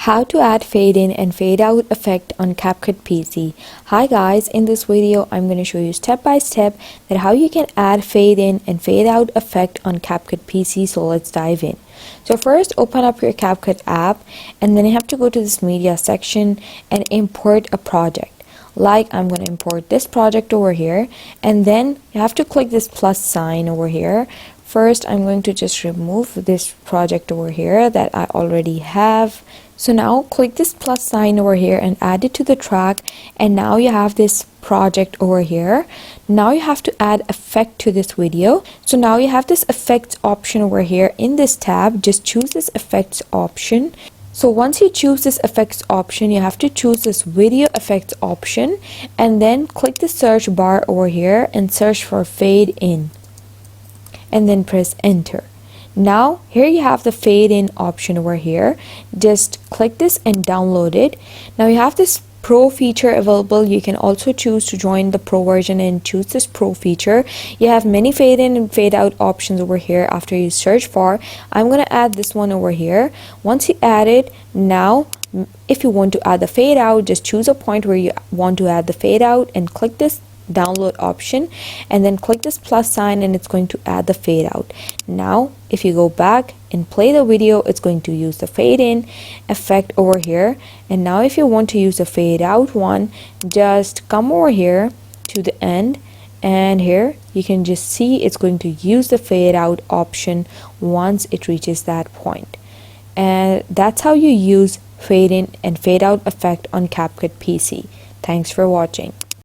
How to add fade in and fade out effect on Capcut PC. Hi guys, in this video I'm going to show you step by step that how you can add fade in and fade out effect on Capcut PC. So let's dive in. So first open up your Capcut app and then you have to go to this media section and import a project. Like I'm going to import this project over here, and then you have to click this plus sign over here. First I'm going to just remove this project over here that I already have. So now click this plus sign over here and add it to the track, and now you have this project over here. Now you have to add effect to this video. So now you have this effects option over here in this tab. Just choose this effects option. So once you choose this effects option, you have to choose this video effects option and then click the search bar over here and search for fade in and then press enter. Now here you have the fade in option over here. Just click this and download it. Now you have this pro feature available. You can also choose to join the pro version and choose this pro feature. You have many fade in and fade out options over here after you search for. I'm going to add this one over here. Once you add it, now if you want to add the fade out, just choose a point where you want to add the fade out and click this download option and then click this plus sign and it's going to add the fade out. Now if you go back and play the video, it's going to use the fade in effect over here. And now if you want to use the fade out one, just come over here to the end, and here you can just see it's going to use the fade out option once it reaches that point. And that's how you use fade in and fade out effect on Capcut PC. Thanks for watching.